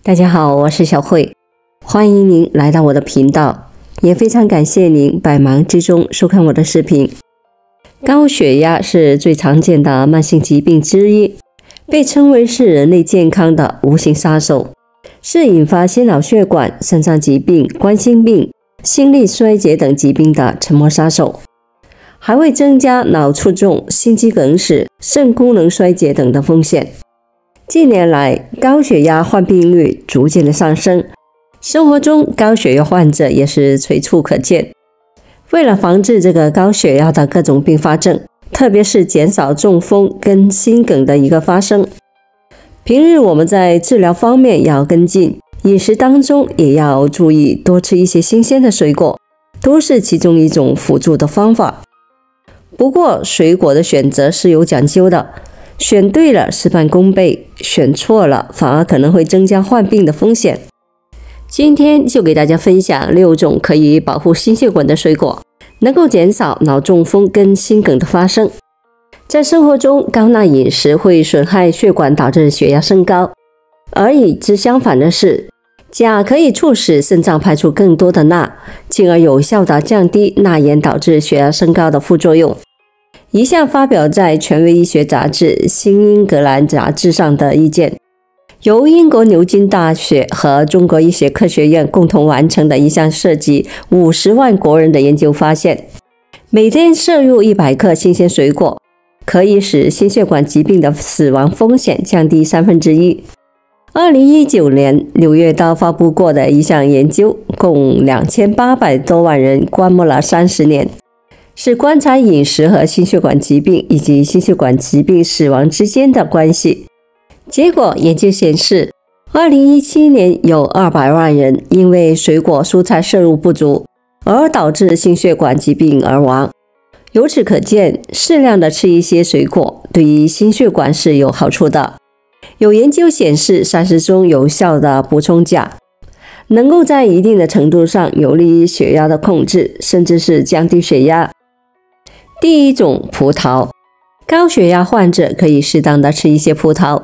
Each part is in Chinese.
大家好，我是小慧，欢迎您来到我的频道，也非常感谢您百忙之中收看我的视频。高血压是最常见的慢性疾病之一，被称为是人类健康的无形杀手，是引发心脑血管、肾脏疾病、冠心病、心力衰竭等疾病的沉默杀手，还会增加脑卒中、心肌梗死、肾功能衰竭等的风险。近年来，高血压患病率逐渐的上升，生活中高血压患者也是随处可见。为了防治这个高血压的各种并发症，特别是减少中风跟心梗的一个发生，平日我们在治疗方面要跟进，饮食当中也要注意多吃一些新鲜的水果，都是其中一种辅助的方法。不过水果的选择是有讲究的，选对了事半功倍，选错了反而可能会增加患病的风险。今天就给大家分享6种可以保护心血管的水果，能够减少脑中风跟心梗的发生。在生活中，高钠饮食会损害血管，导致血压升高，而与之相反的是，钾可以促使肾脏排出更多的钠，进而有效地降低钠盐导致血压升高的副作用。一项发表在权威医学杂志《新英格兰杂志》上的意见，由英国牛津大学和中国医学科学院共同完成的一项涉及50万国人的研究发现，每天摄入100克新鲜水果，可以使心血管疾病的死亡风险降低1/3。2019年6月到发布过的一项研究，共2800多万人观摩了30年，是观察饮食和心血管疾病以及心血管疾病死亡之间的关系。结果研究显示，2017年有200万人因为水果蔬菜摄入不足而导致心血管疾病而亡。由此可见，适量的吃一些水果对于心血管是有好处的。有研究显示，膳食中有效的补充钾，能够在一定的程度上有利于血压的控制，甚至是降低血压。第一种，葡萄。高血压患者可以适当的吃一些葡萄，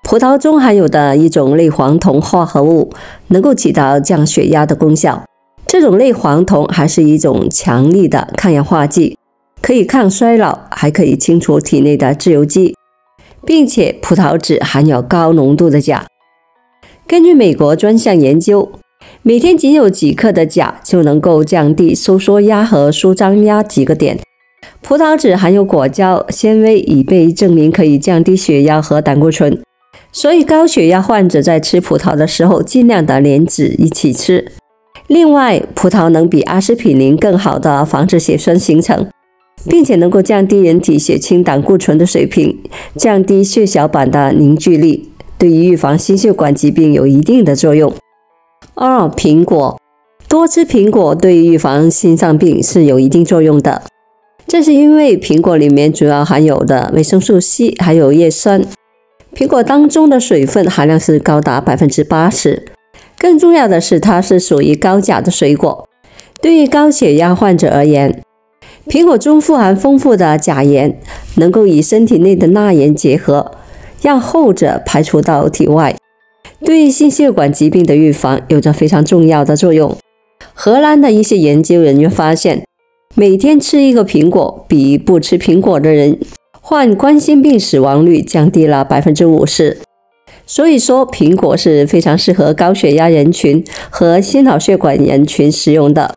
葡萄中含有的一种类黄酮化合物能够起到降血压的功效。这种类黄酮还是一种强力的抗氧化剂，可以抗衰老，还可以清除体内的自由基，并且葡萄籽含有高浓度的钾。根据美国专项研究，每天仅有几克的钾就能够降低收缩压和舒张压几个点。葡萄籽含有果胶纤维，已被证明可以降低血压和胆固醇，所以高血压患者在吃葡萄的时候尽量的连籽一起吃。另外，葡萄能比阿司匹林更好的防止血栓形成，并且能够降低人体血清胆固醇的水平，降低血小板的凝聚力，对于预防心血管疾病有一定的作用。2. 苹果。多吃苹果对于预防心脏病是有一定作用的，这是因为苹果里面主要含有的维生素 C 还有叶酸，苹果当中的水分含量是高达 80%。 更重要的是，它是属于高钾的水果。对于高血压患者而言，苹果中富含丰富的钾盐，能够与身体内的钠盐结合，让后者排出到体外，对于心血管疾病的预防有着非常重要的作用。荷兰的一些研究人员发现，每天吃一个苹果比不吃苹果的人患冠心病死亡率降低了 50%。 所以说，苹果是非常适合高血压人群和心脑血管人群使用的。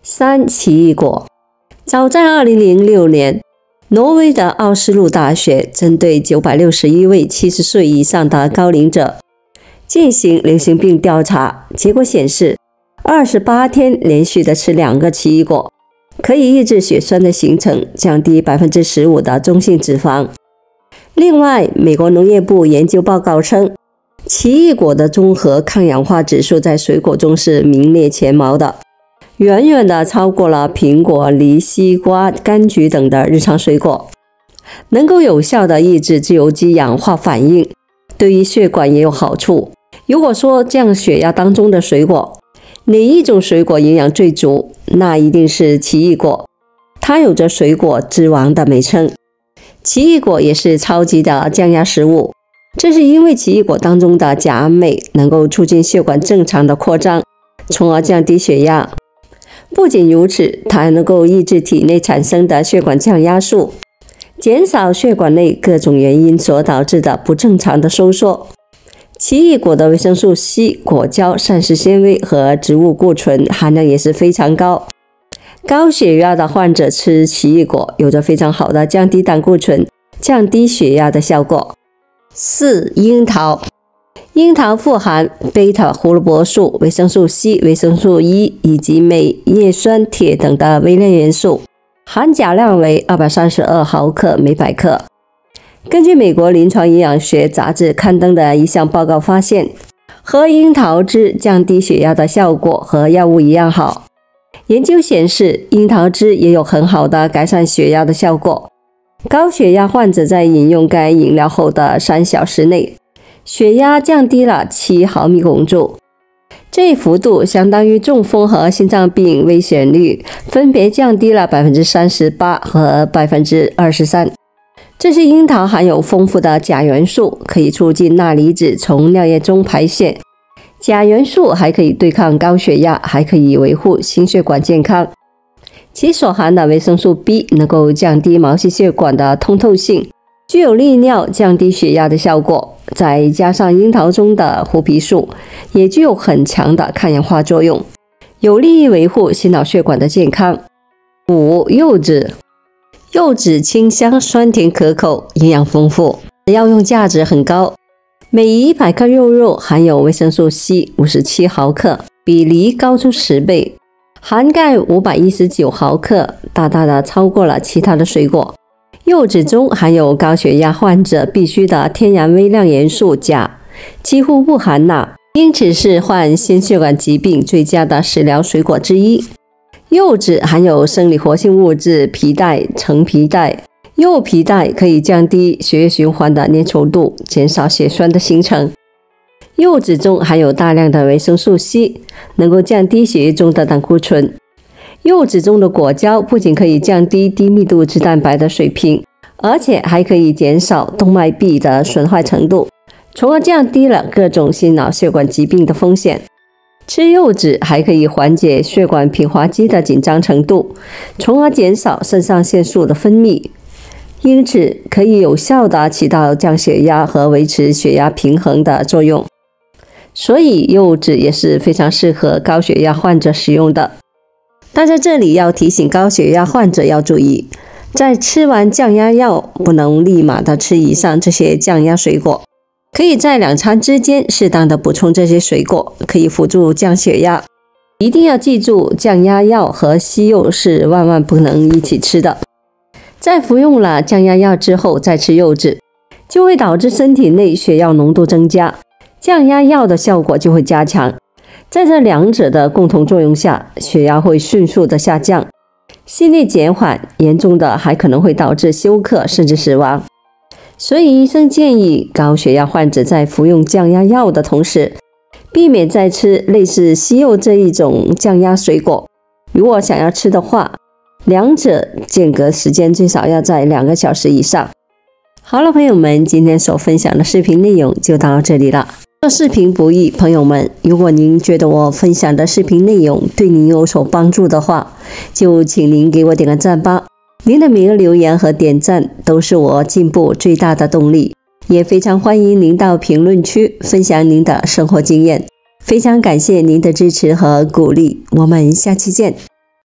3. 奇异果。早在2006年，挪威的奥斯陆大学针对961位70岁以上的高龄者进行流行病调查，结果显示28天连续的吃2个奇异果，可以抑制血栓的形成，降低 15% 的中性脂肪。另外，美国农业部研究报告称，奇异果的综合抗氧化指数在水果中是名列前茅的，远远的超过了苹果、梨、西瓜、柑橘等的日常水果，能够有效的抑制自由基氧化反应，对于血管也有好处。如果说降血压当中的水果，哪一种水果营养最足，那一定是奇异果，它有着水果之王的美称。奇异果也是超级的降压食物，这是因为奇异果当中的钾镁能够促进血管正常的扩张，从而降低血压。不仅如此，它还能够抑制体内产生的血管降压素，减少血管内各种原因所导致的不正常的收缩。奇异果的维生素 C、果胶、膳食纤维和植物固醇含量也是非常高。高血压的患者吃奇异果有着非常好的降低胆固醇、降低血压的效果。4. 樱桃。樱桃富含贝塔胡萝卜素、维生素 C、维生素 E 以及镁、叶酸、铁等的微量元素，含钾量为232毫克每百克。根据美国临床营养学杂志刊登的一项报告发现，喝樱桃汁降低血压的效果和药物一样好。研究显示，樱桃汁也有很好的改善血压的效果。高血压患者在饮用该饮料后的3小时内，血压降低了7毫米汞柱，这一幅度相当于中风和心脏病危险率分别降低了 38% 和 23%。这是樱桃含有丰富的钾元素，可以促进钠离子从尿液中排泄。钾元素还可以对抗高血压，还可以维护心血管健康。其所含的维生素 B 能够降低毛细血管的通透性，具有利尿、降低血压的效果。再加上樱桃中的胡皮素，也具有很强的抗氧化作用，有利于维护心脑血管的健康。5. 柚子。柚子清香、酸甜可口，营养丰富，药用价值很高。每100克柚肉含有维生素 C 57毫克，比梨高出10倍。含钙519毫克，大大的超过了其他的水果。柚子中含有高血压患者必需的天然微量元素钾，几乎不含钠，因此是患心血管疾病最佳的食疗水果之一。柚子含有生理活性物质皮带、橙皮带，柚皮带可以降低血液循环的粘稠度，减少血栓的形成。柚子中含有大量的维生素 C， 能够降低血液中的胆固醇。柚子中的果胶不仅可以降低低密度脂蛋白的水平，而且还可以减少动脉壁的损坏程度，从而降低了各种心脑血管疾病的风险。吃柚子还可以缓解血管平滑肌的紧张程度，从而减少肾上腺素的分泌，因此可以有效地起到降血压和维持血压平衡的作用。所以柚子也是非常适合高血压患者使用的。但在这里要提醒高血压患者要注意，在吃完降压药不能立马的吃以上这些降压水果，可以在2餐之间适当的补充这些水果，可以辅助降血压。一定要记住，降压药和西柚是万万不能一起吃的。在服用了降压药之后再吃柚子，就会导致身体内血药浓度增加，降压药的效果就会加强。在这两者的共同作用下，血压会迅速的下降，心率减缓，严重的还可能会导致休克甚至死亡。所以医生建议高血压患者在服用降压药的同时，避免再吃类似西柚这一种降压水果。如果想要吃的话，两者间隔时间最少要在2个小时以上。好了，朋友们，今天所分享的视频内容就到这里了。做视频不易，朋友们，如果您觉得我分享的视频内容对您有所帮助的话，就请您给我点个赞吧。您的每个留言和点赞都是我进步最大的动力，也非常欢迎您到评论区分享您的生活经验。非常感谢您的支持和鼓励，我们下期见。